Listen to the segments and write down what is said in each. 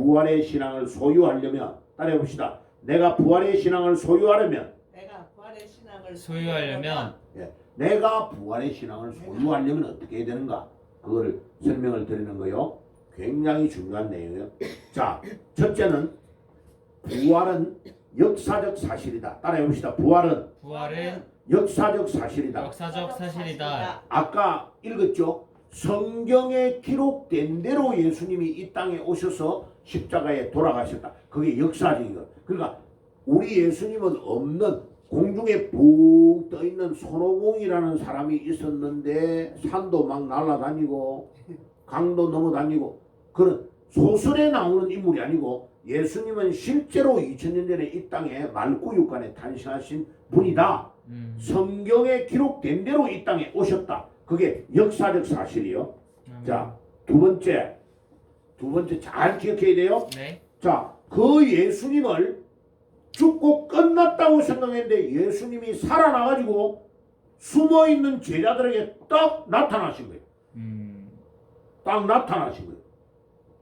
부활의 신앙을 소유하려면 따라해 봅시다. 내가 부활의 신앙을 소유하려면 예, 내가 부활의 신앙을 소유하려면 어떻게 해야 되는가? 그거를 설명을 드리는 거요. 굉장히 중요한 내용이에요. 자, 첫째는 부활은 역사적 사실이다. 따라해 봅시다. 부활은 역사적 사실이다. 아까 읽었죠? 성경에 기록된 대로 예수님이 이 땅에 오셔서 십자가에 돌아가셨다. 그게 역사적인 거. 그러니까 우리 예수님은 없는 공중에 붕 떠있는 손오공이라는 사람이 있었는데 산도 막 날아다니고 강도 넘어다니고 그런 소설에 나오는 인물이 아니고 예수님은 실제로 2000년 전에 이 땅에 말구육간에 탄생하신 분이다. 성경에 기록된 대로 이 땅에 오셨다. 그게 역사적 사실이요. 자, 두 번째 잘 기억해야 돼요. 네. 자, 그 예수님을 죽고 끝났다고 생각했는데 예수님이 살아나가지고 숨어있는 제자들에게 딱 나타나신 거예요. 딱 나타나신 거예요.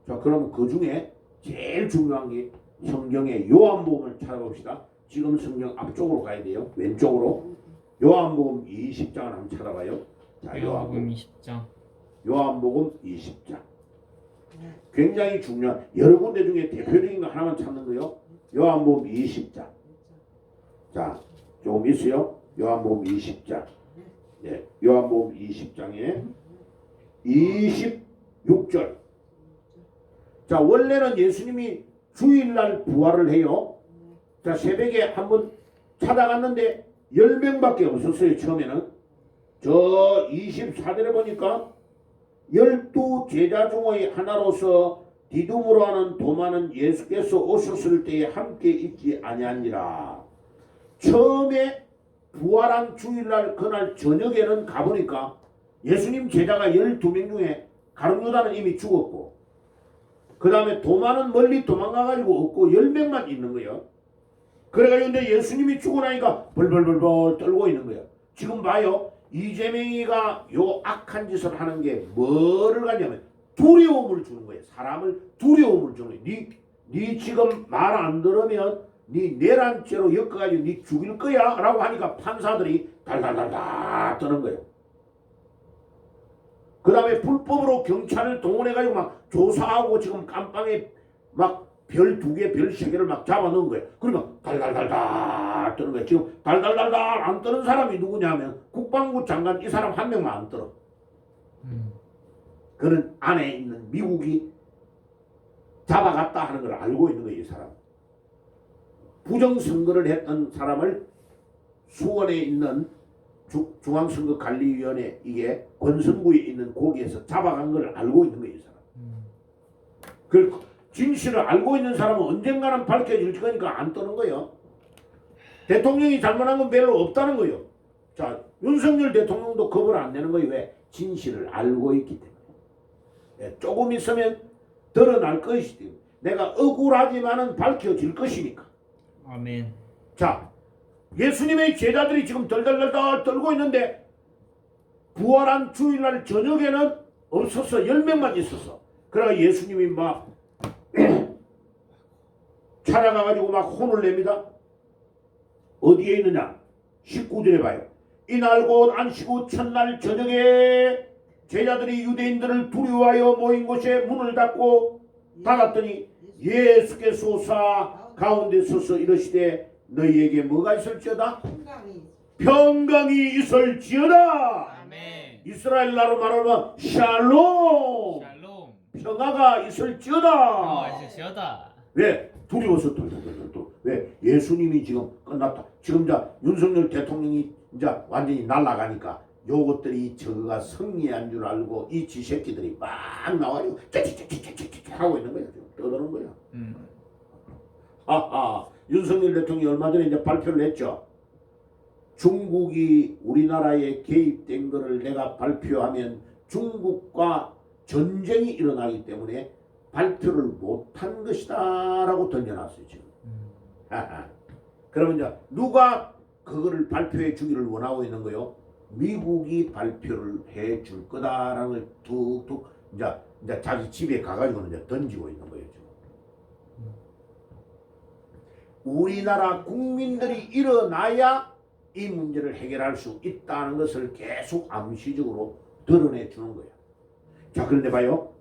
자, 그러면 그 중에 제일 중요한 게 성경의 요한복음을 찾아봅시다. 지금 성경 앞쪽으로 가야 돼요. 왼쪽으로. 요한복음 20장을 한번 찾아봐요. 자, 요한복음 20장. 요한복음 20장. 굉장히 중요한 여러 군데 중에 대표적인 거 하나만 찾는 거요. 요한복음 20장. 자, 조금 있어요. 요한복음 20장. 네, 요한복음 20장에 26절. 자, 원래는 예수님이 주일날 부활을 해요. 자, 새벽에 한번 찾아갔는데 10명밖에 없었어요. 처음에는. 저 24절에 보니까 12제자 중의 하나로서 디두므로 하는 도마는 예수께서 오셨을 때에 함께 있지 아니하니라. 처음에 부활한 주일날 그날 저녁에는 가보니까 예수님 제자가 12명 중에 가룟유다는 이미 죽었고 그 다음에 도마는 멀리 도망가가지고 없고 10명만 있는 거예요. 그래가지고 근데 예수님이 죽고 나니까 벌벌벌벌 떨고 있는 거예요. 지금 봐요. 이재명이가 요 악한 짓을 하는 게 뭐를 가냐면 두려움을 주는 거예요. 사람을 두려움을 주는 거예요. 네 지금 말 안 들으면 네 내란죄로 엮어가지고 네 죽일 거야 라고 하니까 판사들이 달달달달 떠는 거예요. 그 다음에 불법으로 경찰을 동원해가지고 막 조사하고 지금 깜빵에 막 별 2개, 별 3개를 막 잡아놓은 거예요. 그러면 달달달달 뜨는 거예요. 지금 달달달달 안 뜨는 사람이 누구냐면 국방부 장관 이 사람 한 명만 안 뜨러. 그는 안에 있는 미국이 잡아갔다 하는 걸 알고 있는 거예요. 이 사람. 부정선거를 했던 사람을 수원에 있는 중앙선거관리위원회 이게 권선구에 있는 거기에서 잡아간 걸 알고 있는 거예요. 이 사람. 그 진실을 알고 있는 사람은 언젠가는 밝혀질 거니까 안 떠는 거예요. 대통령이 잘못한 건 별로 없다는 거예요. 자, 윤석열 대통령도 겁을 안 내는 거예요. 왜? 진실을 알고 있기 때문에. 네, 조금 있으면 드러날 것이지. 내가 억울하지만은 밝혀질 것이니까. 아멘. 자, 예수님의 제자들이 지금 덜덜덜덜 떨고 있는데 부활한 주일날 저녁에는 없었어. 10명만 있었어. 그러니까 예수님이 막 찾아가가지고 막 혼을 냅니다. 어디에 있느냐? 19절에 봐요. 이날 곧 안식 후 첫날 저녁에 제자들이 유대인들을 두려워하여 모인 곳에 문을 닫고 닫았더니 예수께서 오사 가운데 서서 이르시되 너희에게 뭐가 있을지어다? 평강이 있을지어다. 아멘. 이스라엘나로 말하면 샬롬. 평화가 있을지어다. 왜? 두려워서 돌돌돌돌. 왜? 예수님이 지금 끝났다. 지금 자 윤석열 대통령이 이제 완전히 날아가니까 요것들이 저거가 승리한 줄 알고 이 쥐새끼들이 막 나와가지고 찌찌찌찌찌찌 하고 있는 거야. 지금 떠드는 거야. 하하. 윤석열 대통령이 얼마 전에 이제 발표를 했죠. 중국이 우리나라에 개입된 것을 내가 발표하면 중국과 전쟁이 일어나기 때문에 발표를 못한 것이다 라고 던져놨어요 지금. 그러면 이제 누가 그거를 발표해 주기를 원하고 있는 거요? 미국이 발표를 해 줄 거다라는 걸 툭툭 이제 자기 집에 가가지고는 이제 던지고 있는 거예요 지금. 우리나라 국민들이 일어나야 이 문제를 해결할 수 있다는 것을 계속 암시적으로 드러내 주는 거예요. 자, 그런데 봐요.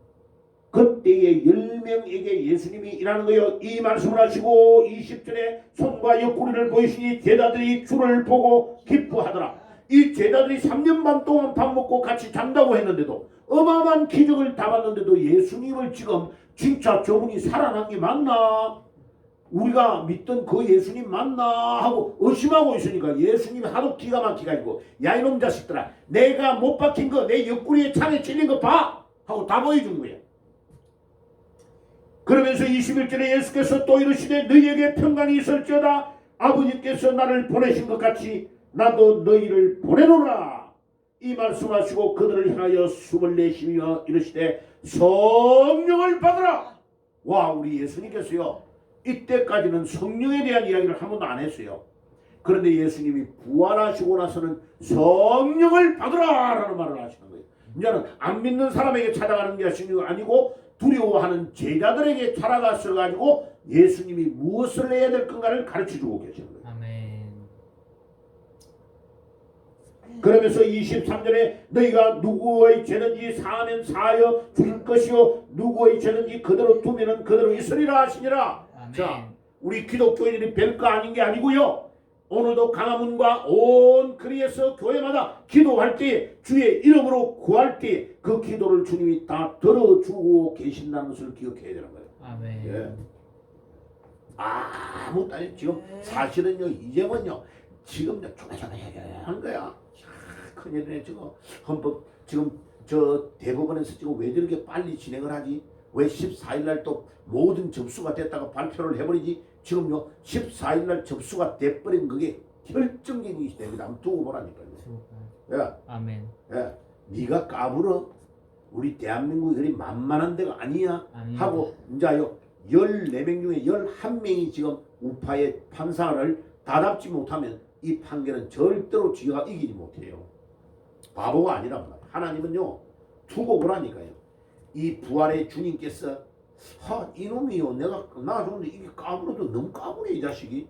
그때에 10명에게 예수님이 일하는 거예요. 이 말씀을 하시고 20절에 손과 옆구리를 보이시니 제자들이 주를 보고 기뻐하더라. 이 제자들이 3년 반 동안 밥 먹고 같이 잔다고 했는데도 어마어마한 기적을 다 봤는데도 예수님을 지금 진짜 저분이 살아난 게 맞나? 우리가 믿던 그 예수님 맞나? 하고 의심하고 있으니까 예수님이 하도 기가 막히가 있고 야 이놈 자식들아 내가 못 박힌 거 내 옆구리에 창에 찔린 거 봐! 하고 다 보여준 거예요. 그러면서 21절에 예수께서 또 이르시되 너희에게 평강이 있을지어다 아버지께서 나를 보내신 것 같이 나도 너희를 보내노라. 이 말씀하시고 그들을 향하여 숨을 내쉬며 이르시되 성령을 받으라. 와, 우리 예수님께서요 이때까지는 성령에 대한 이야기를 한 번도 안 했어요. 그런데 예수님이 부활하시고 나서는 성령을 받으라 라는 말을 하시는 거예요. 이제는 안 믿는 사람에게 찾아가는 게 아니고 두려워하는 제자들에게 찾아가서 가지고 예수님이 무엇을 해야 될 건가를 가르쳐주고 계시는 거예요. 아멘. 그러면서 23절에 너희가 누구의 죄든지 사하면 사하여 줄 것이요 누구의 죄든지 그대로 두면은 그대로 있으리라 하시니라. 아멘. 자, 우리 기독교인들이 별거 아닌 게 아니고요. 오늘도 강화문과 온 거리에서 교회마다 기도할 때 주의 이름으로 구할 때 그 기도를 주님이 다 들어주고 계신다는 것을 기억해야 되는 거예요. 아멘. 예. 아무것도 아니 지금 사실은요 이제는요 지금 조마조마한 거야. 큰일이네 지금 헌법 지금 저 대법원에서 지금 왜 저렇게 빨리 진행을 하지? 왜 14일날 또 모든 접수가 됐다가 발표를 해버리지? 지금요 14일날 접수가 돼버린 그게 결정적인 것이 되거든. 한번 두고 보라니까요. 예. 아멘. 예. 네가 까불어? 우리 대한민국이 그리 만만한 데가 아니야 하고 이제요 14명 중에 11명이 지금 우파의 판사를 다잡지 못하면 이 판결은 절대로 지가 이기지 못해요. 바보가 아니란 말이야. 하나님은요 두고 보라니까요. 이 부활의 주님께서 이놈이요 내가 나중에 이게 까불어도 너무 까불어 이 자식이.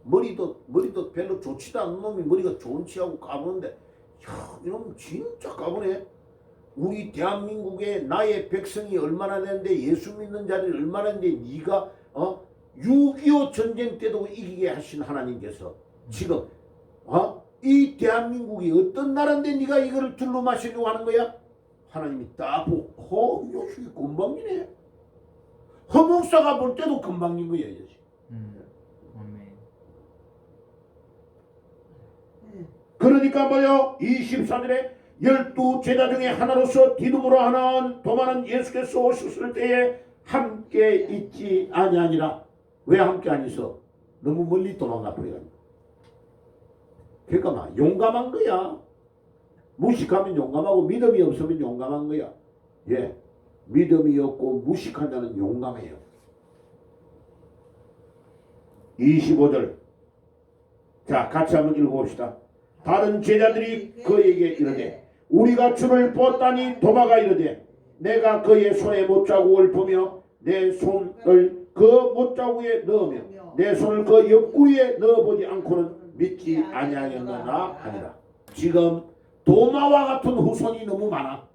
머리도 별로 좋지도 않은 놈이 머리가 좋은 치하고 까부는데 이놈 진짜 까부네. 우리 대한민국에 나의 백성이 얼마나 되는데 예수 믿는 자들이 얼마나 되는데 네가 6.25 전쟁 때도 이기게 하신 하나님께서 지금 이 대한민국이 어떤 나라인데 네가 이거를 둘러 마시려고 하는 거야? 하나님이 딱 보고 이 자식이 금방이네. 허목사가 볼 때도 금방인 거야 이 자식. 아멘. 그러니까 뭐요? 24절에 12 제자 중에 하나로서 디두므로 하는 도마는 예수께서 오셨을 때에 함께 있지 아니하니라. 왜 함께 안 있어? 너무 멀리 도망가 버려가지고. 그러니까 막 용감한 거야. 무식하면 용감하고 믿음이 없으면 용감한 거야. 예, 믿음이 없고 무식한 자는 용감해요. 25절. 자, 같이 한번 읽어봅시다. 다른 제자들이 그에게 이르되 우리가 주를 보았다니. 도마가 이르되 내가 그의 손에 못자국을 보며 내 손을 그 못자국에 넣으며 내 손을 그 옆구리에 넣어보지 않고는 믿지 아니하겠느냐 하니라. 지금 도마와 같은 후손이 너무 많아.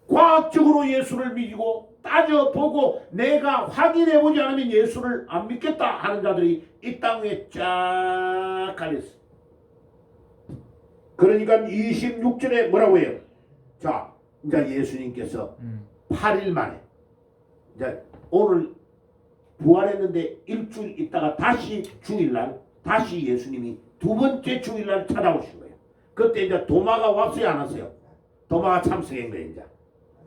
과학적으로 예수를 믿고 따져보고 내가 확인해보지 않으면 예수를 안 믿겠다 하는 자들이 이 땅에 쫙 깔렸어. 그러니까 26절에 뭐라고 해요? 자, 이제 예수님께서 8일 만에 이제 오늘 부활했는데 일주일 있다가 다시 주일날 다시 예수님이 두 번째 주일날 찾아오신 거예요. 그때 이제 도마가 왔어요 안 왔어요? 도마가 참석한 거예요. 이제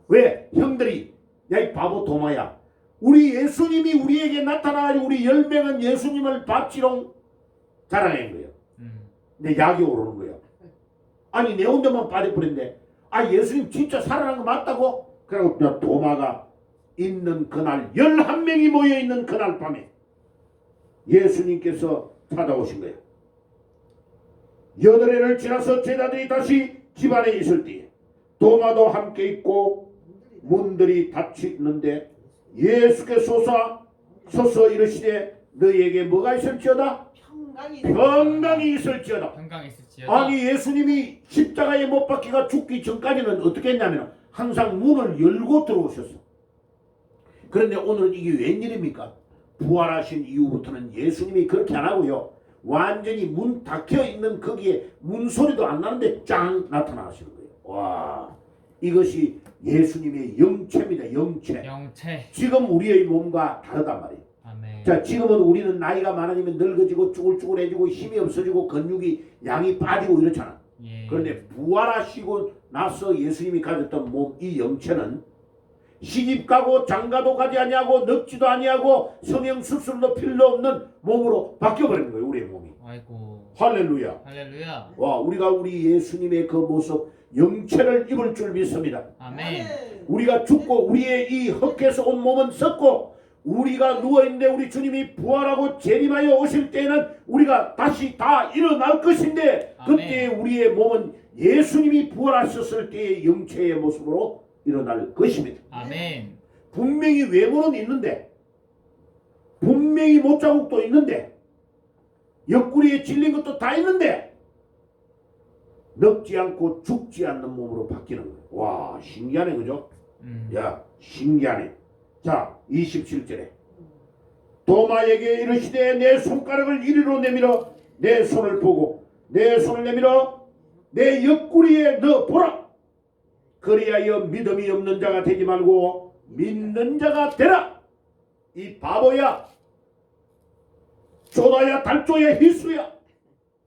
왜? 형들이 야 이 바보 도마야, 우리 예수님이 우리에게 나타나가지고 우리 10명은 예수님을 봤지롱 자랑한 거예요. 근데 약이 오르는 거예요. 아니 내 혼자만 빠져버린데 예수님 진짜 살아난 거 맞다고? 그리고 도마가 있는 그날 11명이 모여있는 그날 밤에 예수님께서 찾아오신 거예요. 8해를 지나서 제자들이 다시 집안에 있을 때에 도마도 함께 있고 문들이 닫혀 있는데 예수께서 서서 이르시되 너희에게 뭐가 있을지어다? 평강이 있을지어다. 평강 있을지어다. 아니 예수님이 십자가에 못 박히가 죽기 전까지는 어떻게 했냐면 항상 문을 열고 들어오셨어. 그런데 오늘 이게 웬일입니까? 부활하신 이후부터는 예수님이 그렇게 안 하고요. 완전히 문 닫혀 있는 거기에 문 소리도 안 나는데 짱 나타나시는 거예요. 와, 이것이 예수님의 영체입니다. 영체. 지금 우리의 몸과 다르단 말이에요. 아멘. 자, 지금은 우리는 나이가 많아지면 늙어지고 쭈글쭈글해지고 힘이 없어지고 근육이 양이 빠지고 이렇잖아. 예. 그런데 부활하시고 나서 예수님이 가졌던 몸, 이 영체는 시집가고 장가도 가지 아니하고 늙지도 아니하고 성형 수술도 필요 없는 몸으로 바뀌어버리는 거예요. 우리의 몸이. 아이고. 할렐루야. 할렐루야. 와, 우리가 우리 예수님의 그 모습 영체를 입을 줄 믿습니다. 아멘. 우리가 죽고 우리의 이 흙에서 온 몸은 썩고 우리가 누워있는데 우리 주님이 부활하고 재림하여 오실 때에는 우리가 다시 다 일어날 것인데 그때 우리의 몸은 예수님이 부활하셨을 때의 영체의 모습으로 일어날 것입니다. 아멘. 분명히 외모는 있는데 분명히 못자국도 있는데 옆구리에 질린 것도 다 있는데 늙지 않고 죽지 않는 몸으로 바뀌는 거예요. 와, 신기하네, 그죠? 야, 신기하네. 자, 27절에 도마에게 이르시되 내 손가락을 이리로 내밀어 내 손을 보고 내 손을 내밀어 내 옆구리에 넣어 보라. 그리하여 믿음이 없는 자가 되지 말고 믿는 자가 되라. 이 바보야, 조다야, 달조야, 희수야.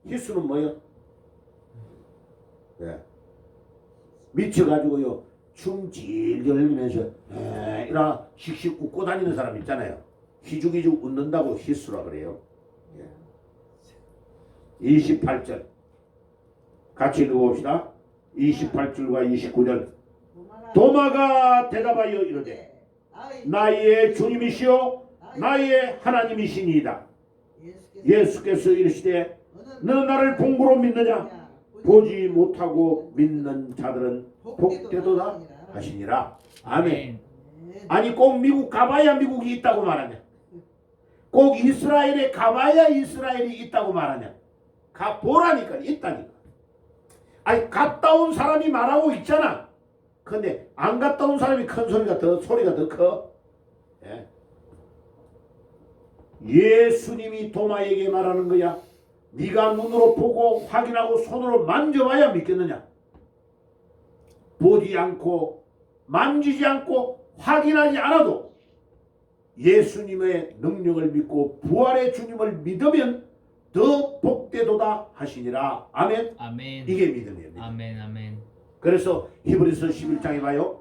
희수는 뭐야? 네. 미쳐가지고요 춤 질질 흘리면서 이라 씩씩 웃고 다니는 사람 있잖아요. 희죽희죽 웃는다고 희수라 그래요. 28절 같이 읽어봅시다. 28절과 29절 도마가 대답하여 이르되 나의 주님이시오 나의 하나님이시니이다. 예수께서 이르시되 너는 나를 본고로 믿느냐? 보지 못하고 믿는 자들은 복되도다 하시니라. 아멘. 아니 꼭 미국 가봐야 미국이 있다고 말하냐? 꼭 이스라엘에 가봐야 이스라엘이 있다고 말하냐? 가보라니까. 있다니까. 아니 갔다 온 사람이 말하고 있잖아. 근데 안 갔다 온 사람이 큰 소리가 더 커. 예. 예수님이 도마에게 말하는 거야. 네가 눈으로 보고 확인하고 손으로 만져봐야 믿겠느냐? 보지 않고 만지지 않고 확인하지 않아도 예수님의 능력을 믿고 부활의 주님을 믿으면 더 복되도다 하시니라. 아멘. 아멘. 이게 믿음이에요. 믿음. 아멘. 아멘. 그래서 히브리서 11장에 봐요.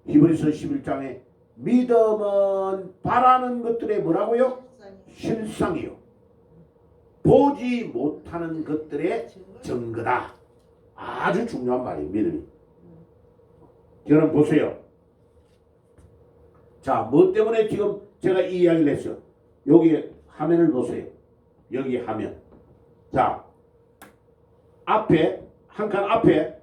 히브리서 11장에 믿음은 바라는 것들의 뭐라고요? 실상이요. 보지 못하는 것들의 증거다. 아주 중요한 말이에요. 믿음이. 여러분 보세요. 자, 뭐 때문에 지금 제가 이 이야기를 했어요. 여기 화면을 보세요. 여기 화면. 자, 앞에 한 칸 앞에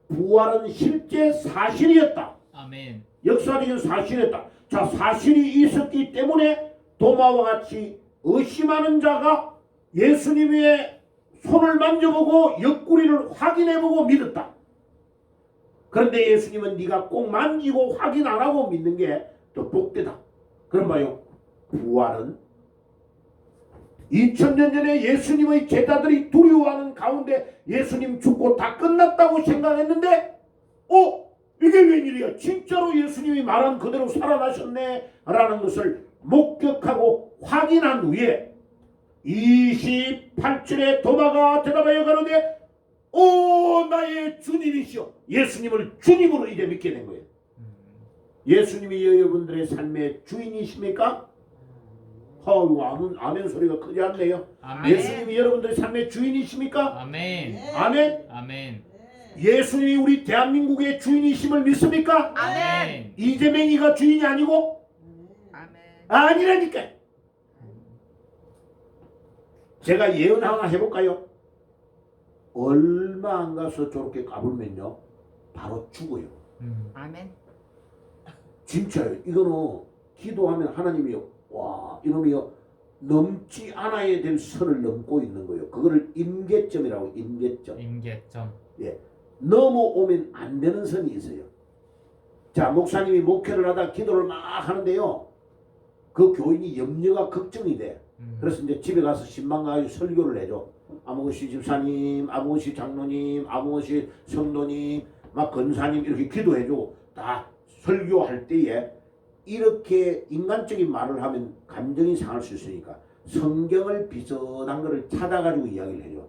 부활은 실제 사실이었다. 아멘. 역사적인 사실이었다. 자, 사실이 있었기 때문에 도마와 같이 의심하는 자가 예수님의 손을 만져보고 옆구리를 확인해보고 믿었다. 그런데 예수님은 네가 꼭 만지고 확인 안 하고 믿는 게 더 복되다. 그럼 봐요. 부활은 2000년 전에 예수님의 제자들이 두려워하는 가운데 예수님 죽고 다 끝났다고 생각했는데 이게 웬일이야. 진짜로 예수님이 말한 그대로 살아나셨네 라는 것을 목격하고 확인한 후에 28절에 도마가 대답하여 가로되 나의 주님이시여. 예수님을 주님으로 이제 믿게 된 거예요. 예수님이 여러분들의 삶의 주인이십니까? 아멘 소리가 크지 않네요. 아멘. 예수님이 여러분들의 삶의 주인이십니까? 아멘. 아멘. 아멘. 예수님이 우리 대한민국의 주인이심을 믿습니까? 아멘. 이재명이가 주인이 아니고? 아니라니까. 제가 예언 하나 해볼까요? 얼마 안 가서 저렇게 가보면요 바로 죽어요. 아멘. 진짜요. 이거는 기도하면 하나님이요, 와 이놈이요 넘지 않아야 될 선을 넘고 있는 거예요. 그거를 임계점이라고 임계점. 임계점. 예, 넘어오면 안 되는 선이 있어요. 자, 목사님이 목회를 하다 기도를 막 하는데요. 그 교인이 염려가 걱정이 돼. 그래서 이제 집에 가서 신방 가서 설교를 해줘. 아무것이 집사님, 아무것이 장로님, 아무것이 성도님, 막 권사님 이렇게 기도해주고 다 설교할 때에 이렇게 인간적인 말을 하면 감정이 상할 수 있으니까 성경을 비슷한 거를 찾아가지고 이야기를 해줘.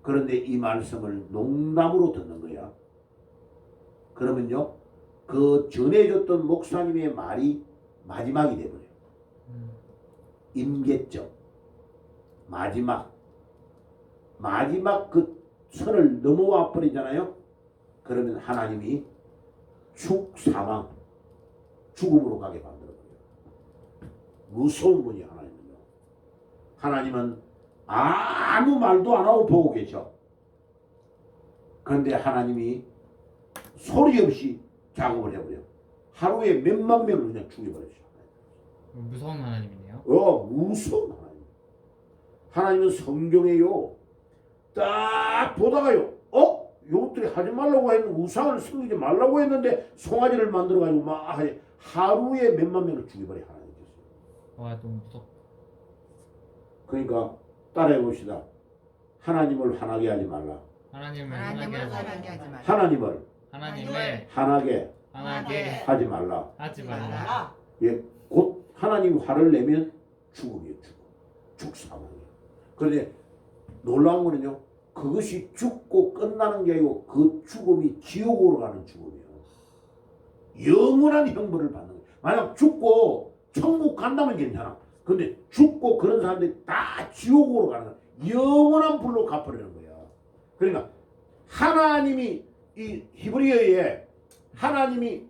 그런데 이 말씀을 농담으로 듣는 거야. 그러면요, 그 전해줬던 목사님의 말이 마지막이 돼버려요. 임계점. 마지막 그 선을 넘어와 버리잖아요. 그러면 하나님이 사망, 죽음으로 가게 만들어버려요. 무서운 분이 하나님은요. 하나님은 아무 말도 안 하고 보고 계셔. 그런데 하나님이 소리 없이 작업을 해버려. 하루에 몇만 명을 그냥 죽여버렸어. 무서운 하나님이네요. 무서운 하나님. 하나님은 성경에요. 딱 보다가요. 요것들이 하지 말라고 했는 우상을 섬기지 말라고 했는데 송아지를 만들어가지고 막 하루에 몇만 명을 죽여버려 하나님께서. 와, 너무 무섭다. 그러니까 따라해 봅시다. 하나님을 화나게 하지 말라. 하나님을 하나님을 하나게 화나게 하지 하지 말라. 하나님을 하나님을 화나게 하지 말라. 하지 말라. 하지 말라. 예, 곧 하나님 화를 내면 죽음이에요. 죽사망이에요. 그런데 놀라운 거는요. 그것이 죽고 끝나는 게 아니고 그 죽음이 지옥으로 가는 죽음이에요. 영원한 형벌을 받는 거예요. 만약 죽고 천국 간다면 괜찮아. 근데 죽고 그런 사람들이 다 지옥으로 가는 거야. 영원한 불로 갚으려는 거야. 그러니까 하나님이 이 히브리어에 하나님이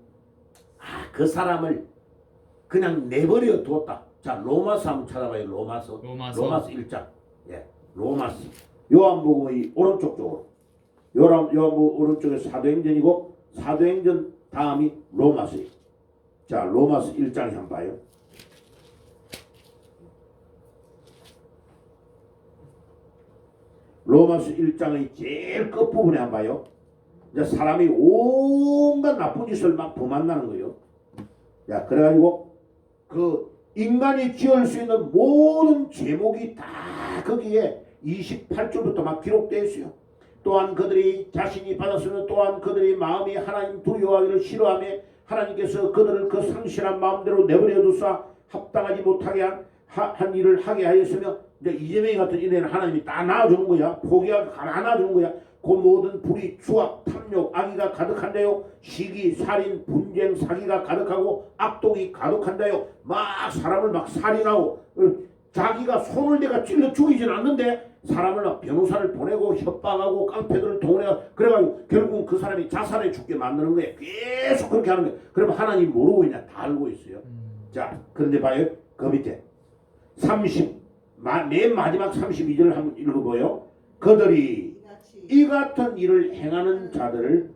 그 사람을 그냥 내버려 뒀다. 자, 로마서 한번 찾아봐요. 로마서 1장. 예, 로마서. 요한복음의 오른쪽 쪽으로. 요한복음 오른쪽에 사도행전이고 사도행전 다음이 로마서예요. 자, 로마서 1장에 한번 봐요. 로마서 1장의 제일 끝부분에 한번 봐요. 이제 사람이 온갖 나쁜 짓을 막 범한다는 거예요. 야, 그래가지고 그 인간이 지을 수 있는 모든 제목이 다 거기에 28절부터 막 기록되어 있어요. 또한 그들이 자신이 받았으면 또한 그들이 마음이 하나님 두려워하기를 싫어하며 하나님께서 그들을 그 상실한 마음대로 내버려 두사 합당하지 못하게 한 일을 하게 하였으며 이제 이재명이 같은 이래는 하나님이 다 놔주는 거야. 포기하고 다 놔주는 거야. 그 모든 불의, 추악, 탐욕, 악의가 가득한데요. 시기, 살인, 분쟁, 사기가 가득하고 악독이 가득한데요. 막 사람을 막 살인하고 자기가 손을 대가 찔러 죽이진 않는데 사람을 막 변호사를 보내고 협박하고 깡패들을 동원해가 그래가지고 결국은 그 사람이 자살해 죽게 만드는 거예요. 계속 그렇게 하는 거예요. 그러면 하나님 모르고 있냐? 다 알고 있어요. 자, 그런데 봐요. 그 밑에 맨 마지막 32절을 한번 읽어보요. 그들이 이 같은 일을 행하는 자들을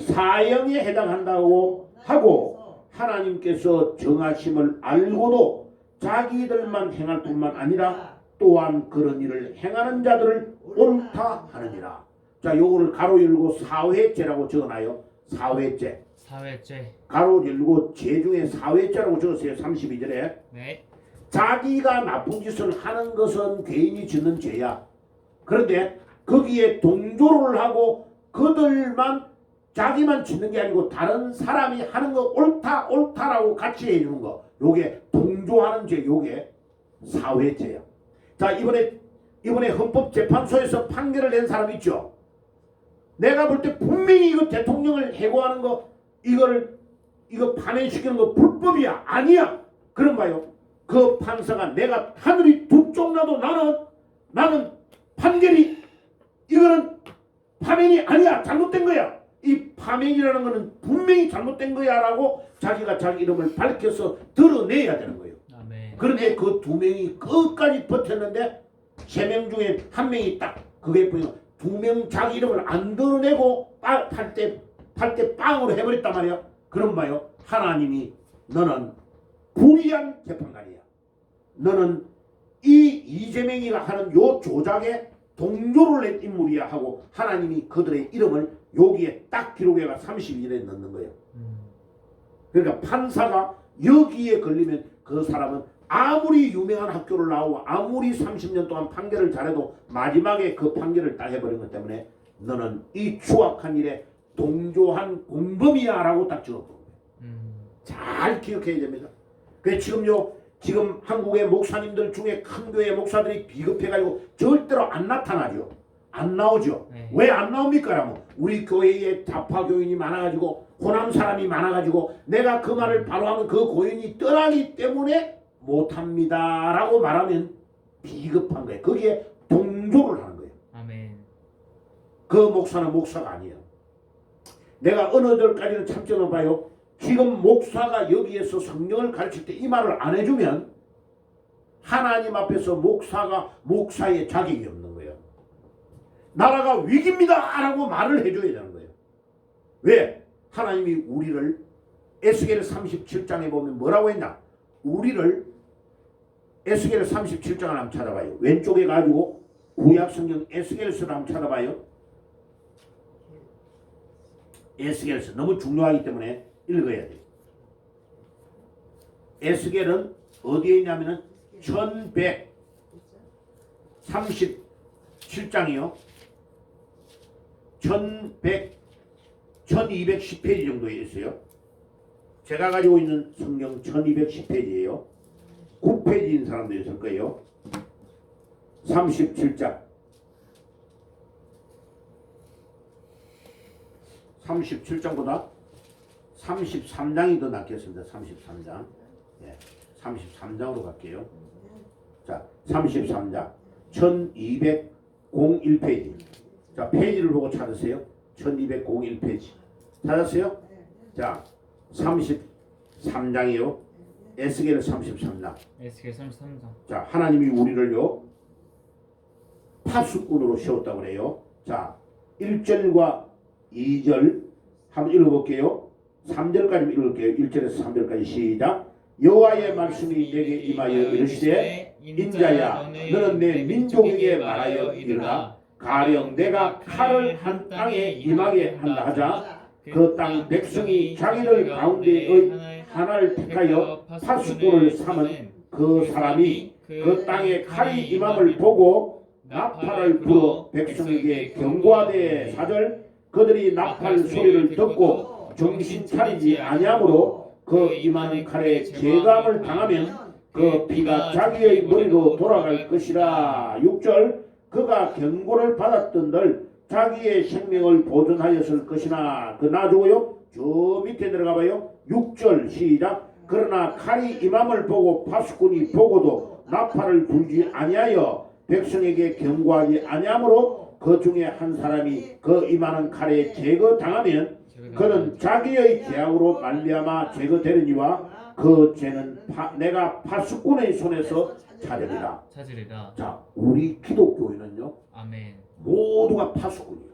사형에 해당한다고 하고 하나님께서 정하심을 알고도 자기들만 행할 뿐만 아니라 또한 그런 일을 행하는 자들을 옳다 하느니라. 자, 요거를 가로 열고 사회죄라고 적어놔요. 사회죄. 가로 열고 죄 중에 사회죄라고 적었어요. 32절에. 네. 자기가 나쁜 짓을 하는 것은 개인이 짓는 죄야. 그런데 거기에 동조를 하고 그들만 자기만 짓는 게 아니고 다른 사람이 하는 거 옳다라고 같이 해주는 거. 요게 동조하는 죄. 요게 사회죄야. 자, 이번에 헌법재판소에서 판결을 낸 사람 있죠. 내가 볼 때 분명히 이거 대통령을 해고하는 거 이거 파면시키는 거 불법이야. 아니야. 그런 거요. 그 판사가 내가 하늘이 두 쪽 나도 나는 판결이 이거는 파면이 아니야. 잘못된 거야. 이 파면이라는 거는 분명히 잘못된 거야 라고 자기가 자기 이름을 밝혀서 드러내야 되는 거예요. 아멘. 그런데 그 두 명이 끝까지 버텼는데 3명 중에 한 명이 딱 그게 보이고 2명 자기 이름을 안 드러내고 팔 때 빵으로 해버렸단 말이야. 그럼 봐요. 하나님이 너는 불의한 재판관이야. 너는 이 이재명이가 하는 요 조작에 동조를 낸 인물이야 하고 하나님이 그들의 이름을 여기에 딱 기록해가 31에 넣는 거예요. 그러니까 판사가 여기에 걸리면 그 사람은 아무리 유명한 학교를 나오고 아무리 30년 동안 판결을 잘해도 마지막에 그 판결을 딱 해버린 것 때문에 너는 이 추악한 일에 동조한 공범이야 라고 딱 적었던 거예요. 잘 기억해야 됩니다. 그래서 지금 한국의 목사님들 중에 큰 교회 목사들이 비겁해가지고 절대로 안 나타나죠. 안 나오죠. 네. 왜 안 나옵니까? 라면 우리 교회에 좌파 교인이 많아가지고 호남 사람이 많아가지고 내가 그 말을 바로 하면 그 고인이 떠나기 때문에 못합니다 라고 말하면 비겁한 거예요. 거기에 동조를 하는 거예요. 아멘. 그 목사는 목사가 아니에요. 내가 어느 절까지는 참정을 봐요. 지금 목사가 여기에서 성령을 가르칠 때 이 말을 안 해주면 하나님 앞에서 목사가 목사의 자격이 없는 거예요. 나라가 위기입니다 라고 말을 해줘야 되는 거예요. 왜? 하나님이 우리를 에스겔 37장에 보면 뭐라고 했나? 우리를 에스겔 37장을 한번 찾아봐요. 왼쪽에 가지고 구약성경 에스겔서를 한번 찾아봐요. 에스겔서 너무 중요하기 때문에 읽어야 돼요. 에스겔은 어디에 있냐면은 1137장이요. 1210페이지 정도에 있어요. 제가 가지고 있는 성경 1210페이지예요. 9페이지인 사람도 있을 거예요. 37장 37장보다 33장이 더 낫겠습니다. 33장. 예, 33장으로 갈게요. 자, 33장 1201페이지. 자, 페이지를 보고 찾으세요. 1201페이지. 찾았어요? 자, 33장이요. 에스겔 33장. 에스겔 33장. 자, 하나님이 우리를요 파수꾼으로 세웠다고 그래요. 자, 1절과 2절 한번 읽어볼게요. 3절까지 읽을게요. 1절에서 3절까지 시작. 여호와의 말씀이 내게 임하여 이르시되 인자야 너는 내 민족에게 말하여 이르라. 가령 내가 칼을 한 땅에 임하게 한다 하자. 그 땅 백성이 자기들 가운데의 하나를 택하여 파수꾼을 삼은 그 사람이 그 땅에 칼이 임함을 보고 나팔을 불어 백성에게 경고하되 4절 그들이 나팔 소리를 듣고 정신 차리지 아니하므로 그 임하는 칼에 재감을 당하면 그 피가 자기의 머리로 돌아갈 것이라. 6절 그가 경고를 받았던들 자기의 생명을 보존하였을 것이나 그 놔주고요. 저 밑에 내려가봐요. 6절 시작. 그러나 칼이 임함을 보고 파수꾼이 보고도 나팔을 불지 아니하여 백성에게 경고하지 아니하므로 그 중에 한 사람이 그 임하는 칼에 제거당하면 그는 자기의 죄악으로 말미암아 제거되느니와 그 죄는 내가 파수꾼의 손에서 찾으리라. 자, 우리 기독교인은요 아멘. 모두가 파수꾼이에요.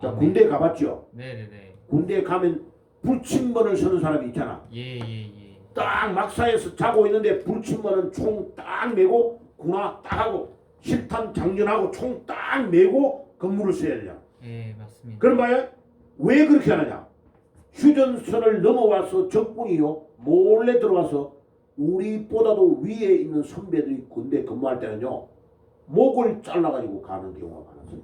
자, 아멘. 군대 가봤죠? 네네네. 군대 가면 불침번을 서는 사람이 있잖아. 예예예. 딱 막사에서 자고 있는데 불침번은 총 딱 메고 군화 딱 하고 실탄 장전하고 총 딱 메고 근무를 써야 되냐. 예 맞습니다. 그럼 봐요. 왜 그렇게 하느냐. 휴전선을 넘어와서 적군이요 몰래 들어와서 우리보다도 위에 있는 선배들이 군대 근무할 때는요 목을 잘라가지고 가는 경우가 많았어요.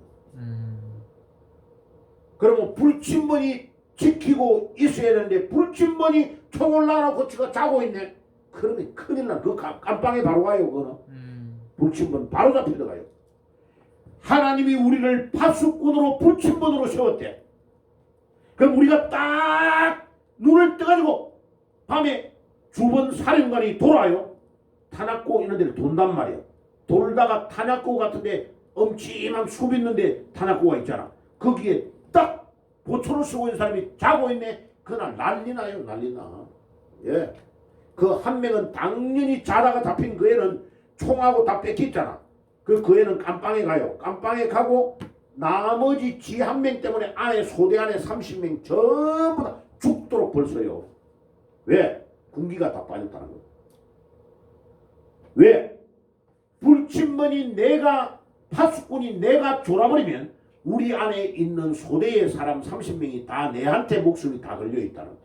그러면 불침번이 지키고 있어야 되는데 불침번이 총을 놔놓고 지가 자고 있네. 그러면 큰일 나. 그 깜빵에 바로 가요. 그거는 불침번 바로 잡혀 들어가요. 하나님이 우리를 파수꾼으로 불침번으로 세웠대. 그럼 우리가 딱 눈을 떠가지고 밤에 주변 사령관이 돌아요. 탄약고 있는 데를 돈단 말이에요. 돌다가 탄약고 같은데 엄침한 숲 있는데 탄약고가 있잖아. 거기에 딱 보초를 쓰고 있는 사람이 자고 있네. 그날 난리 나요. 난리 나. 예. 그 한 명은 당연히 자다가 잡힌 그 애는 총하고 다 뺏겼잖아. 그 애는 깜빵에 가요. 깜빵에 가고 나머지 지 한 명 때문에 안에 소대 안에 30명 전부 다 죽도록 벌써요. 왜? 군기가 다 빠졌다는 거예요. 왜? 불침번이 내가 파수꾼이 내가 졸아버리면 우리 안에 있는 소대의 사람 30명이 다 내한테 목숨이 다 걸려 있다는 거죠.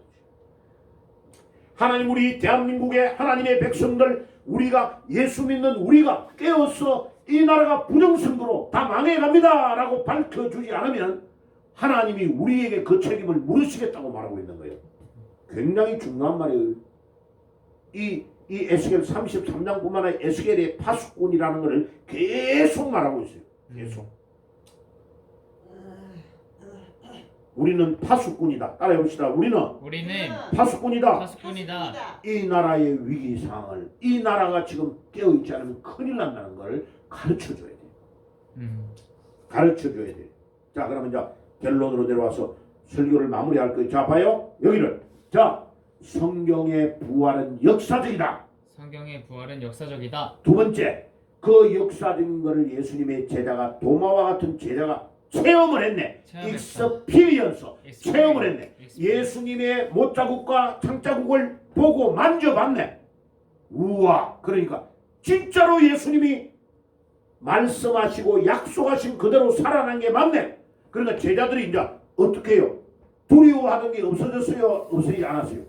하나님 우리 대한민국의 하나님의 백성들 우리가 예수 믿는 우리가 깨어서 이 나라가 부정선거로 다 망해갑니다 라고 밝혀주지 않으면 하나님이 우리에게 그 책임을 물으시겠다고 말하고 있는 거예요. 굉장히 중요한 말이에요. 이 에스겔 33장뿐만 아니라 에스겔의 파수꾼이라는 것을 계속 말하고 있어요. 계속. 우리는 파수꾼이다. 따라해봅시다. 우리는 파수꾼이다. 파수꾼이다. 이 나라의 위기상을 이 나라가 지금 깨어있지 않으면 큰일 난다는 걸 가르쳐줘야 돼요. 가르쳐줘야 돼요. 자 그러면 이제 결론으로 내려와서 설교를 마무리할 거예요. 자 봐요. 여기를. 자 성경의 부활은 역사적이다. 성경의 부활은 역사적이다. 두 번째, 그 역사적인 것을 예수님의 제자가 도마와 같은 제자가 체험을 했네. 익스피리언스 체험을 했네. 예수님의 못자국과 창자국을 보고 만져봤네. 우와, 그러니까 진짜로 예수님이 말씀하시고 약속하신 그대로 살아난 게 맞네. 그러니까 제자들이 이제 어떻게 해요? 두려워하던 게 없어졌어요? 없어지지 않았어요?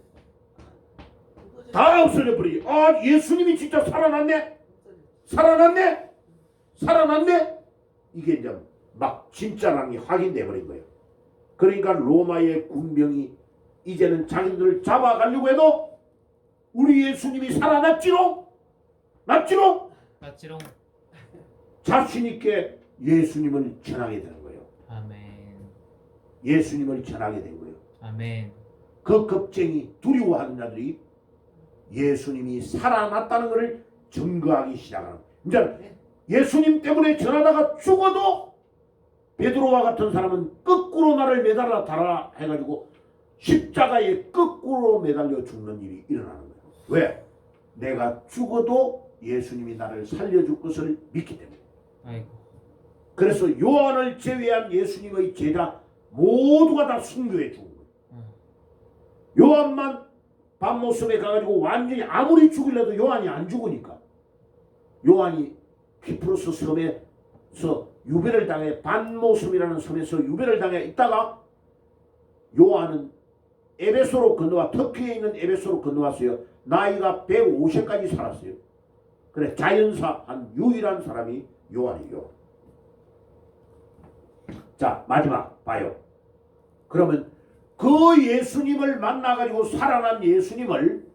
다 없어져 버리지. 아, 예수님이 진짜 살아났네? 살아났네? 살아났네? 이게 이제 막 진짜라는 게 확인돼 버린 거예요. 그러니까 로마의 군병이 이제는 자기들을 잡아가려고 해도 우리 예수님이 살아났지롱? 났지롱? 맞지롱. 자신 있게 예수님을 전하게 되는 거예요. 아멘. 예수님을 전하게 된 거예요. 아멘. 그 겁쟁이 두려워하는 자들이 예수님이 살아났다는 것을 증거하기 시작하는 거예요. 이제 예수님 때문에 전하다가 죽어도 베드로와 같은 사람은 거꾸로 나를 매달아 달아 해가지고 십자가에 거꾸로 매달려 죽는 일이 일어나는 거예요. 왜? 내가 죽어도 예수님이 나를 살려줄 것을 믿기 때문에. 아이고. 그래서 요한을 제외한 예수님의 제자 모두가 다 순교해 죽은 거예요. 요한만 밤모습에 가가지고 완전히 아무리 죽이려도 요한이 안 죽으니까. 요한이 키프로스 섬에서 유배를 당해 반모섬이라는 섬에서 유배를 당해 있다가 요한은 에베소로 건너와 터키에 있는 에베소로 건너왔어요. 나이가 150까지 살았어요. 그래 자연사 한 유일한 사람이 요한이요. 자 마지막 봐요. 그러면 그 예수님을 만나가지고 살아난 예수님을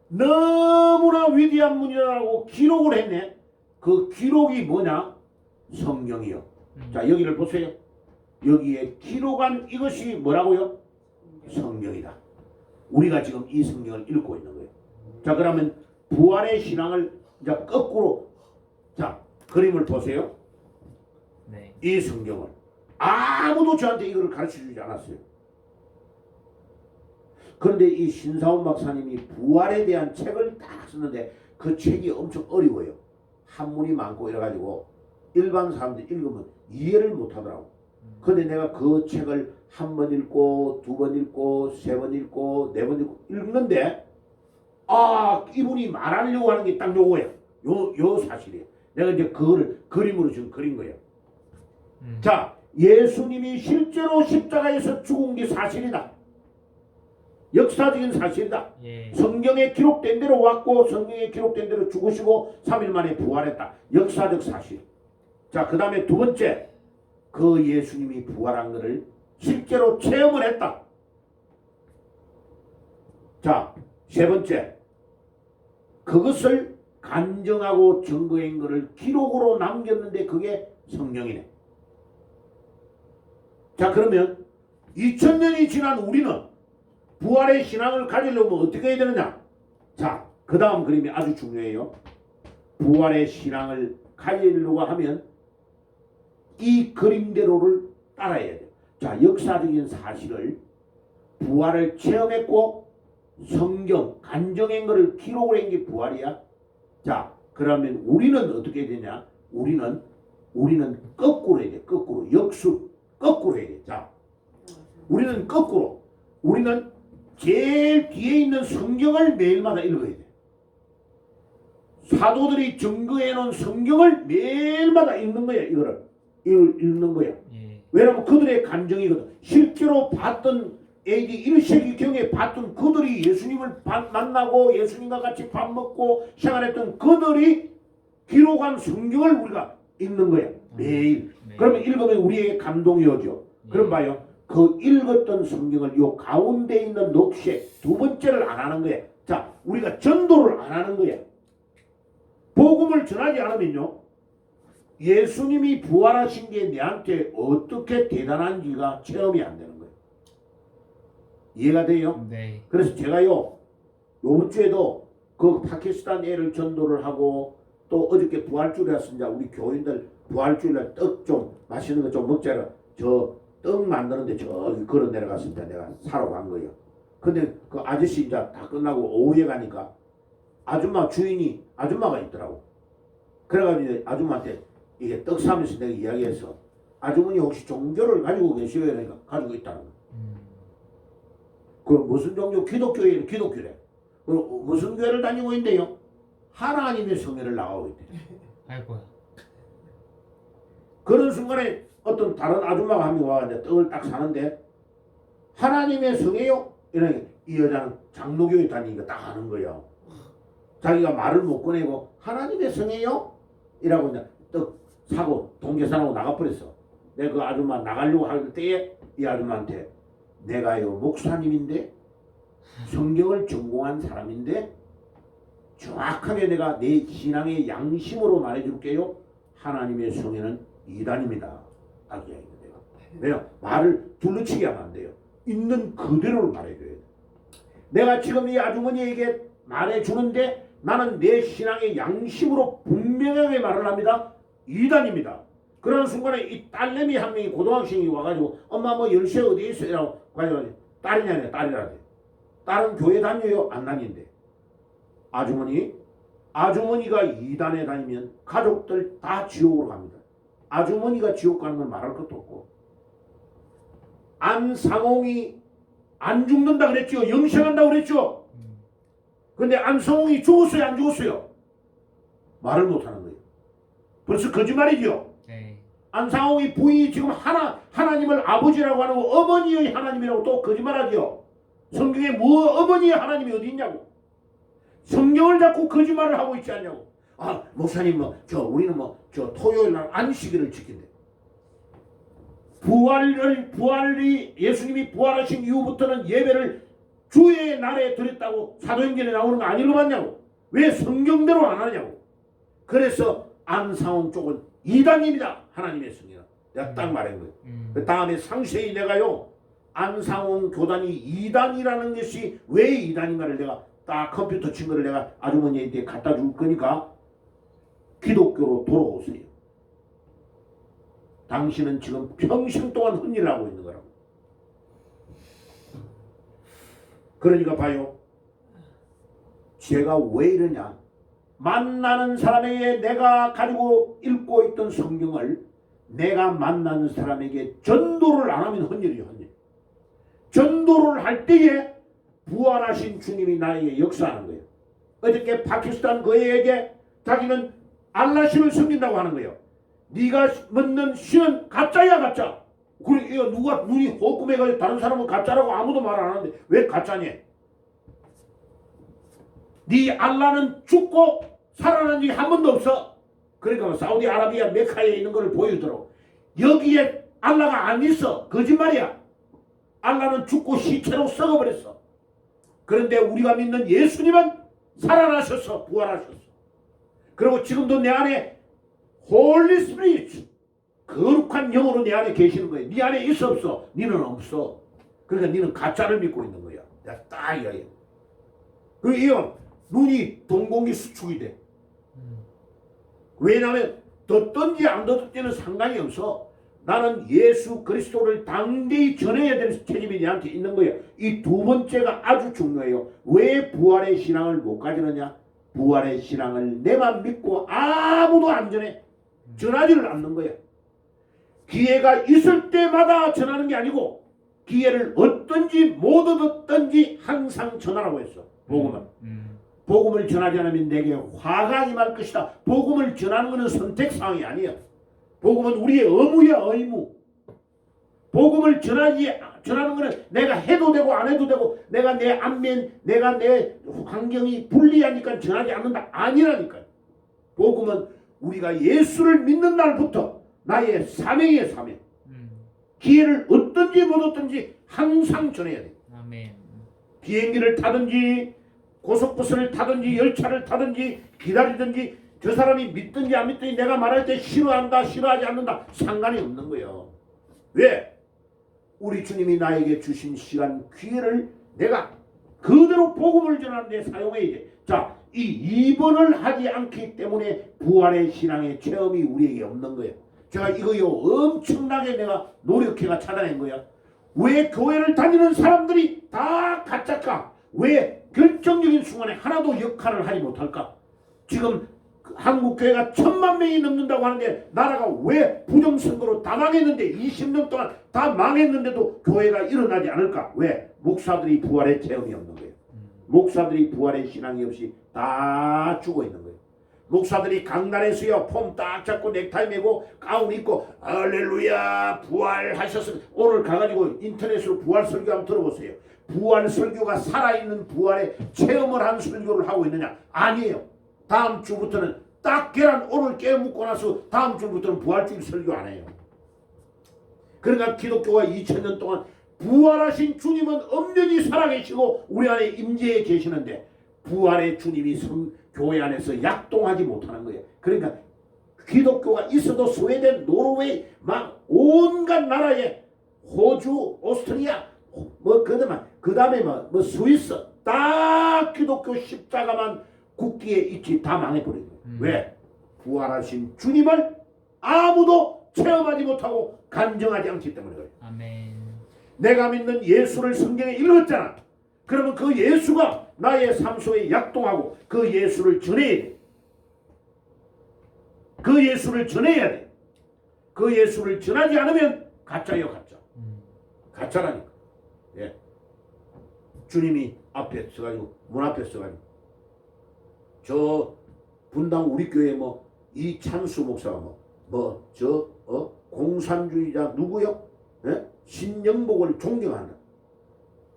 너무나 위대한 분이라고 기록을 했네. 그 기록이 뭐냐? 성경이요. 자 여기를 보세요. 여기에 기록한 이것이 뭐라고요? 성경이다. 우리가 지금 이 성경을 읽고 있는 거예요. 자 그러면 부활의 신앙을 이제 거꾸로 자 그림을 보세요. 네. 이 성경을 아무도 저한테 이걸 가르쳐주지 않았어요. 그런데 이 신사원 박사님이 부활에 대한 책을 딱 썼는데 그 책이 엄청 어려워요. 한문이 많고 이래가지고 일반 사람들이 읽으면 이해를 못하더라고. 그런데 내가 그 책을 한 번 읽고 두 번 읽고 세 번 읽고 네 번 읽고 읽는데 아 이분이 말하려고 하는 게 딱 요거예요. 요 사실이에요. 내가 이제 그거를 그림으로 지금 그린 거예요. 자 예수님이 실제로 십자가에서 죽은 게 사실이다. 역사적인 사실이다. 예. 성경에 기록된 대로 왔고 성경에 기록된 대로 죽으시고 3일 만에 부활했다. 역사적 사실. 자, 그 다음에 두 번째, 그 예수님이 부활한 것을 실제로 체험을 했다. 자, 세 번째, 그것을 간증하고 증거한 것을 기록으로 남겼는데 그게 성경이네. 자, 그러면 2000년이 지난 우리는 부활의 신앙을 가지려면 어떻게 해야 되느냐? 자, 그 다음 그림이 아주 중요해요. 부활의 신앙을 가지려고 하면 이 그림대로를 따라야 돼요. 자, 역사적인 사실을 부활을 체험했고 성경, 간증한 것을 기록을 한 게 부활이야. 자, 그러면 우리는 어떻게 해야 되냐? 우리는 거꾸로 해야 돼. 거꾸로. 역수. 거꾸로 해야 돼. 자, 우리는 거꾸로. 우리는 제일 뒤에 있는 성경을 매일마다 읽어야 돼. 사도들이 증거해 놓은 성경을 매일마다 읽는 거야. 이거를 읽는 거야. 예. 왜냐하면 그들의 감정이거든. 실제로 봤던 AD 1세기경에 봤던 그들이 예수님을 만나고 예수님과 같이 밥 먹고 생활했던 그들이 기록한 성경을 우리가 읽는 거야. 매일. 네. 그러면 읽으면 우리에게 감동이 오죠. 그럼 봐요. 그 읽었던 성경을 요 가운데 있는 녹색 두 번째를 안 하는 거야. 자, 우리가 전도를 안 하는 거야. 복음을 전하지 않으면요, 예수님이 부활하신 게 내한테 어떻게 대단한지가 체험이 안 되는 거예요. 이해가 돼요? 네. 그래서 제가요, 요번 주에도 그 파키스탄 애를 전도를 하고 또 어저께 부활주일이었습니다. 우리 교인들 부활주일날 떡 좀 맛있는 거 좀 먹자라 저 떡 만드는데 저기 걸어 내려갔습니다. 내가 사러 간 거예요. 근데 그 아저씨 이제 다 끝나고 오후에 가니까 아줌마 주인이 아줌마가 있더라고. 그래가지고 아줌마한테 이게 떡 사면서 내가 이야기해서 아주머니 혹시 종교를 가지고 계시어요? 그러니까 가지고 있다는 거야. 그 무슨 종교? 기독교에는 기독교래. 무슨 교회를 다니고 있는데요? 하나님의 성회를 나가고 있대. 아이고야. 그런 순간에 어떤 다른 아줌마가 한 명 와서 떡을 딱 사는데 하나님의 성회요? 이러니까 이 여자는 장로교에 다니니까 딱 하는 거예요. 자기가 말을 못 꺼내고 하나님의 성회요? 이라고 이제 떡 사고 동계산하고 나가버렸어. 내가 그 아줌마 나가려고 할 때에 이 아줌마한테 내가요 목사님인데 성경을 전공한 사람인데 정확하게 내가 내 신앙의 양심으로 말해줄게요. 하나님의 성회는 이단입니다. 딱 이야기해요. 내가. 왜요? 말을 둘러치게 하면 안 돼요. 있는 그대로를 말해줘야 돼. 내가 지금 이 아주머니에게 말해주는데 나는 내 신앙의 양심으로 분명하게 말을 합니다. 이단입니다. 그런 순간에 이 딸내미 한 명이 고등학생이 와가지고 엄마 뭐 열쇠 어디에 있어요? 라고 가지고 딸이냐 아니야 딸이라 돼. 딸은 교회 다녀요? 안 다닌대. 아주머니가 이단에 다니면 가족들 다 지옥으로 갑니다. 아주머니가 지옥 가는 건 말할 것도 없고 안상홍이 안 죽는다 그랬죠. 영생한다 그랬죠. 근데 안상홍이 죽었어요? 안 죽었어요? 말을 못하는 거예요. 벌써 거짓말이죠. 네. 안상홍이 부인이 지금 하나님을 아버지라고 하는 거 어머니의 하나님이라고 또 거짓말하죠. 성경에 뭐 어머니의 하나님이 어디 있냐고. 성경을 잡고 거짓말을 하고 있지 않냐고. 아 목사님 우리는 토요일 날 안식일을 지킨대. 부활이 예수님이 부활하신 이후부터는 예배를 주의 날에 드렸다고 사도행전에 나오는 거 안 읽어봤냐고. 왜 성경대로 안 하냐고. 그래서 안상홍 쪽은 이단입니다. 하나님의 성경. 내가 딱 말한 거예요. 그 다음에 상세히 내가요 안상홍 교단이 이단이라는 것이 왜 이단인가를 내가 딱 컴퓨터 친 거를 내가 아주머니한테 갖다 줄 거니까 기독교로 돌아오세요. 당신은 지금 평생 동안 헛일을 하고 있는 거라고. 그러니까 봐요. 제가 왜 이러냐. 만나는 사람에게 내가 가지고 읽고 있던 성경을 내가 만나는 사람에게 전도를 안 하면 헛일이에요. 헛일. 전도를 할 때에 부활하신 주님이 나에게 역사하는 거예요. 어저께 파키스탄 그 애에게 자기는 알라신을 섬긴다고 하는 거예요. 네가 믿는 신은 가짜야 가짜. 그래 누가 눈이 호kum해가지고 다른 사람은 가짜라고 아무도 말 안 하는데 왜 가짜냐. 네 알라는 죽고 살아난 적이 한 번도 없어. 그러니까 사우디아라비아 메카에 있는 것을 보여주더라고. 여기에 알라가 안 있어. 거짓말이야. 알라는 죽고 시체로 썩어버렸어. 그런데 우리가 믿는 예수님은 살아나셨어. 부활하셨어. 그리고 지금도 내 안에 홀리 스피릿 거룩한 영으로 내 안에 계시는 거예요. 네 안에 있어 없어? 너는 없어. 그러니까 너는 가짜를 믿고 있는 거야. 내가 딱 이야기해. 그리고 눈이 동공이 수축이 돼. 왜냐하면 듣든지 안 듣든지는 상관이 없어. 나는 예수 그리스도를 당대히 전해야 될 책임이 내한테 있는 거예요. 이 두 번째가 아주 중요해요. 왜 부활의 신앙을 못 가지느냐? 부활의 신앙을 내만 믿고 아무도 안 전해. 전하지를 않는 거야. 기회가 있을 때마다 전하는 게 아니고 기회를 얻든지 못 얻든지 항상 전하라고 했어. 복음은. 복음을 전하지 않으면 내게 화가 임할 것이다. 복음을 전하는 것은 선택사항이 아니야. 복음은 우리의 의무야, 의무. 복음을 전하는 것은 내가 해도 되고 안 해도 되고, 내가 내 안면, 내가 내 환경이 불리하니까 전하지 않는다. 아니라니까요. 복음은 우리가 예수를 믿는 날부터 나의 사명이에요, 사명. 기회를 얻든지 못 얻든지 항상 전해야 돼. 아멘. 비행기를 타든지 고속버스를 타든지 열차를 타든지 기다리든지, 저 사람이 믿든지 안 믿든지 내가 말할 때 싫어한다 싫어하지 않는다 상관이 없는 거예요. 왜? 우리 주님이 나에게 주신 시간 기회를 내가 그대로 복음을 전하는 데 사용해야 돼. 자, 이 2번을 하지 않기 때문에 부활의 신앙의 체험이 우리에게 없는 거예요. 제가 이거요 엄청나게 내가 노력해가 찾아낸 거야. 왜 교회를 다니는 사람들이 다 가짜까? 왜 결정적인 순간에 하나도 역할을 하지 못할까? 지금 한국 교회가 1000만 명이 넘는다고 하는데 나라가 왜 부정선거로 다 망했는데 20년 동안 다 망했는데도 교회가 일어나지 않을까? 왜? 목사들이 부활의 체험이 없는 거예요. 목사들이 부활의 신앙이 없이 다 죽어 있는 거예요. 목사들이 강단에서요 폼 딱 잡고 넥타이 메고 가운 입고 할렐루야 부활하셨으면, 오늘 가가지고 인터넷으로 부활 설교 한번 들어보세요. 부활 설교가 살아있는 부활의 체험을 한 설교를 하고 있느냐? 아니에요. 다음 주부터는 딱 계란 오늘 깨 묻고 나서 다음 주부터는 부활주일 설교 안 해요. 그러니까 기독교가 2000년 동안 부활하신 주님은 엄연히 살아계시고 우리 안에 임재해 계시는데 부활의 주님이 교회 안에서 약동하지 못하는 거예요. 그러니까 기독교가 있어도 스웨덴, 노르웨이, 막 온갖 나라에 호주, 오스트리아, 뭐 그 다음에 뭐 스위스 다 기독교 십자가만 국기에 있지 다 망해버린 거예요. 왜? 부활하신 주님을 아무도 체험하지 못하고 간증하지 않기 때문에 그래요. 아멘. 내가 믿는 예수를 성경에 읽었잖아. 그러면 그 예수가 나의 삶 속에 약동하고 그 예수를 전해야 돼. 그 예수를 전해야 돼. 그 예수를 전하지 않으면 가짜예요, 가짜. 가짜라니까. 예. 주님이 앞에 서가지고 문 앞에 서가지고 저 분당 우리 교회 뭐 이찬수 목사가 공산주의자 누구요? 예? 신영복을 존경한다.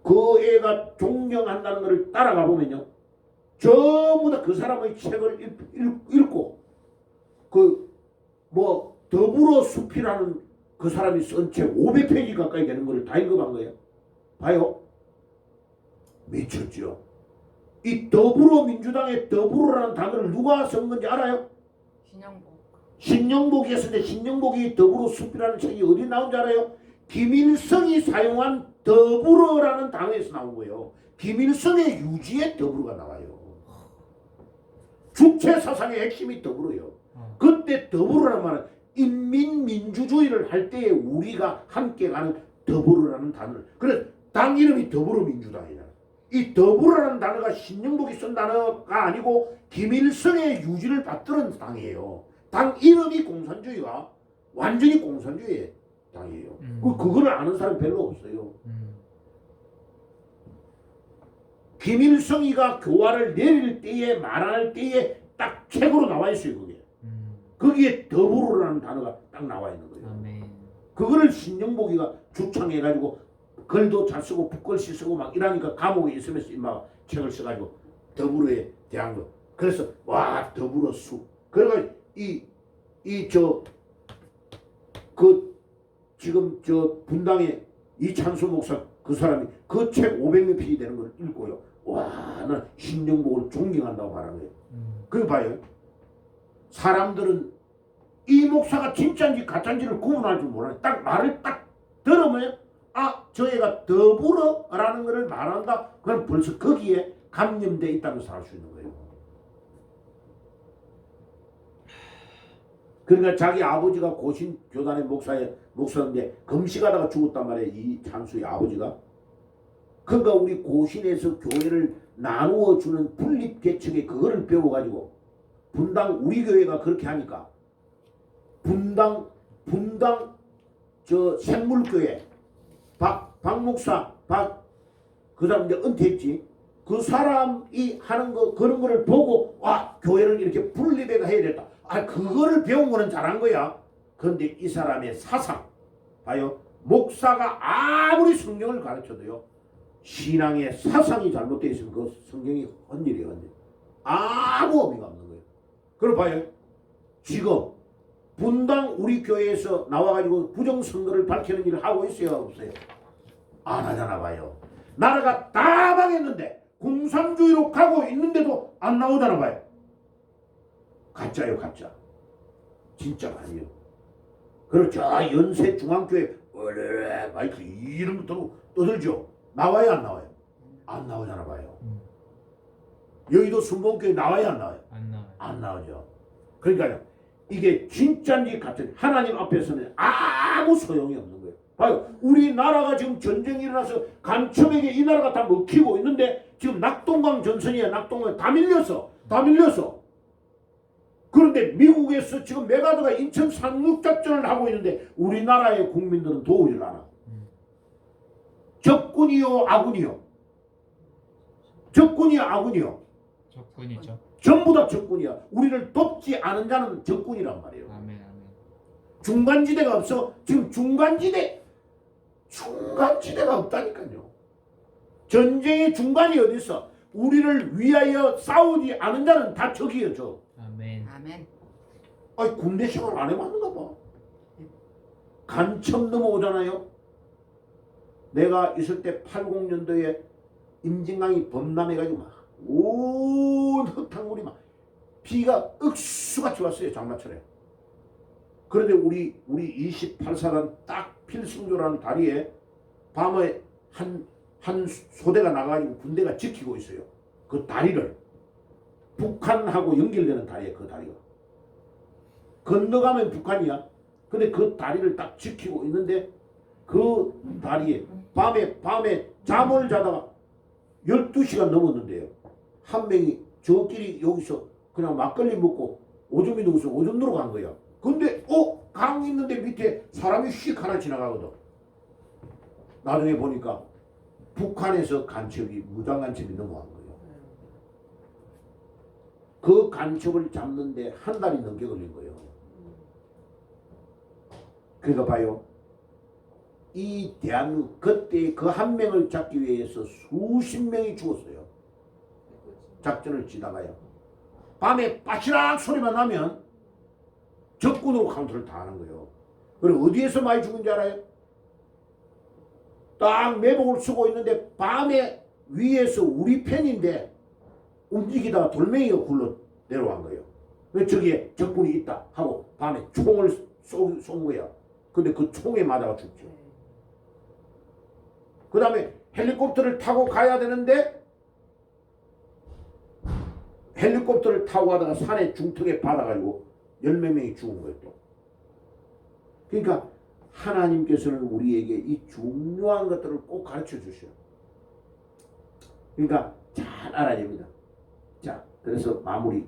그 애가 존경한다는 것을 따라가 보면요, 전부 다 그 사람의 책을 읽고 그 뭐 더불어 숲이라는 그 사람이 쓴 책 500페이지 가까이 되는 것을 다 읽어본 거예요. 봐요. 미쳤죠. 이 더불어민주당의 더불어라는 단어를 누가 쓴 건지 알아요? 신영복이 했는데 신영복이 더불어 숲이라는 책이 어디 나온지 알아요? 김일성이 사용한 더불어라는 단어에서 나온 거예요. 김일성의 유지의 더불어가 나와요. 주체 사상의 핵심이 더불어요. 그때 더불어라는 말은 인민민주주의를 할 때에 우리가 함께 가는 더불어라는 단어를, 그래서 당 이름이 더불어민주당이잖아. 이 더불어라는 단어가 신영복이 쓴 단어가 아니고 김일성의 유지를 받드는 당이에요. 당 이름이 공산주의와 완전히 공산주의의 당이에요. 그거를 아는 사람이 별로 없어요. 김일성이가 교화를 내릴 때에 말할 때에 딱 책으로 나와 있어요. 거기에 더불어라는 단어가 딱 나와 있는 거예요. 아멘. 그거를 신영복이가 주창해가지고 글도 잘 쓰고 북글씨 쓰고 막 이러니까 감옥에 있으면서 막 책을 써가지고 더불어에 대한 거. 그래서 와 더불어 수. 그래가 지금 저 분당에 이찬수 목사 그 사람이 그 책 500몇 페이지 되는 걸 읽고요. 와, 난 신영복을 존경한다고 말하는 거예요. 그거 봐요. 사람들은 이 목사가 진짜인지 가짜인지를 구분할 줄 몰라요. 딱 말을 딱 들으면 저 애가 더불어라는 것을 말한다. 그럼 벌써 거기에 감염되어 있다면서 알 수 있는 거예요. 그러니까 자기 아버지가 고신 교단의 목사인데 금식하다가 죽었단 말이에요. 이 찬수의 아버지가. 그러니까 우리 고신에서 교회를 나누어 주는 분립계층에 그거를 배워가지고 분당 우리 교회가 그렇게 하니까 분당 저 샘물교회 박 목사 그 사람 이제 은퇴했지. 그 사람이 하는 거 그런 거를 보고 교회를 이렇게 분리배가 해야 됐다. 그거를 배운 거는 잘한 거야. 그런데 이 사람의 사상 봐요. 목사가 아무리 성경을 가르쳐도요. 신앙의 사상이 잘못되어 있으면 그 성경이 헛일이에요. 헛일. 아무 의미가 없는 거예요. 그걸 봐요. 지금 분당 우리 교회에서 나와가지고 부정선거를 밝히는 일을 하고 있어요? 없어요? 안 하잖아 봐요. 나라가 다 망했는데 공산주의로 가고 있는데도 안 나오잖아 봐요. 가짜요 가짜. 진짜가 아니에요. 그렇죠. 연세 중앙교회 원래 마이크 이런 거 들고 떠들죠. 나와요 안 나와요? 안 나오잖아 봐요. 여의도 순복음교회 나와요 안 나와요? 안 나와요. 안 나오죠. 그러니까요. 이게 진짜인지 가짜인지 하나님 앞에서는 아무 소용이 없는 거예요. 봐요. 우리나라가 지금 전쟁이 일어나서 간첩에게 이 나라가 다 먹히고 있는데 지금 낙동강 전선이야. 낙동강 다 밀렸어. 다 밀렸어. 그런데 미국에서 지금 메가드가 인천 상륙작전을 하고 있는데 우리나라의 국민들은 도우질 않아. 적군이요 아군이요? 적군이요 아군이요? 적군이죠. 전부 다 적군이야. 우리를 돕지 않은 자는 적군이란 말이에요. 아멘 아멘. 중간지대가 없어. 지금 중간지대가 없다니까요. 전쟁의 중간이 어디 있어? 우리를 위하여 싸우지 않은 자는 다 적이에요. 적. 아멘. 아멘. 군대 생활 안 해봤는가 봐. 간첩 넘어오잖아요. 내가 있을 때 80년도에 임진강이 범람해가지고 막 온 흙탕물이 막 비가 억수같이 왔어요. 장마철에. 그런데 우리 28사단 딱 필승조라는 다리에 밤에 한 소대가 나가가지고 군대가 지키고 있어요. 그 다리를 북한하고 연결되는 다리에 그 다리가 건너가면 북한이야. 근데 그 다리를 딱 지키고 있는데 그 다리에 밤에 잠을 자다가 12시간 넘었는데요. 한 명이 저끼리 여기서 그냥 막걸리 먹고 오줌이 누워서 오줌 누러 간 거야. 근데 강 있는데 밑에 사람이 휙 하나 지나가거든. 나중에 보니까 북한에서 무장 간첩이 넘어간 거예요. 그 간첩을 잡는데 한 달이 넘게 걸린 거예요. 그러니까 봐요. 이 대한민국 그때 그 한 명을 잡기 위해서 수십 명이 죽었어요. 작전을 치다가요. 밤에 빠시락 소리만 나면 적군으로 카운터를 다 하는 거예요. 그리고 어디에서 많이 죽은 줄 알아요? 딱 매복을 쓰고 있는데 밤에 위에서 우리 편인데 움직이다가 돌멩이가 굴러 내려간 거예요. 저기에 적군이 있다 하고 밤에 총을 쏜 거야. 근데 그 총에 맞아가 죽죠. 그 다음에 헬리콥터를 타고 가야 되는데 헬리콥터를 타고 가다가 산에 중턱에 받아가지고 10몇 명이 죽은 거예요. 또. 그러니까 하나님께서는 우리에게 이 중요한 것들을 꼭 가르쳐 주셔요. 그러니까 잘 알아야 됩니다. 자, 그래서 마무리.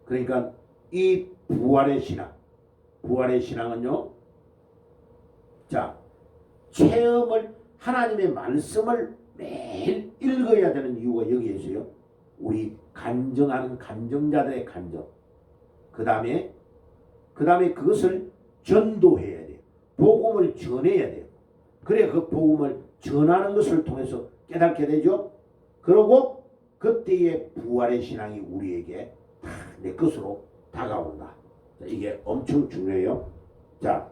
그러니까 이 부활의 신앙은요. 자, 하나님의 말씀을 매일 읽어야 되는 이유가 여기에서요. 우리 간증하는 간증자들의 간증. 그 다음에 그것을 전도해야 돼요. 복음을 전해야 돼요. 그래 그 복음을 전하는 것을 통해서 깨닫게 되죠. 그리고 그때의 부활의 신앙이 우리에게 다 내 것으로 다가온다. 자, 이게 엄청 중요해요. 자,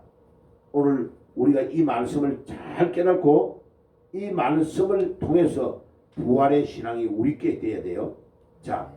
오늘 우리가 이 말씀을 잘 깨닫고 이 말씀을 통해서 부활의 신앙이 우리께 돼야 돼요. 자,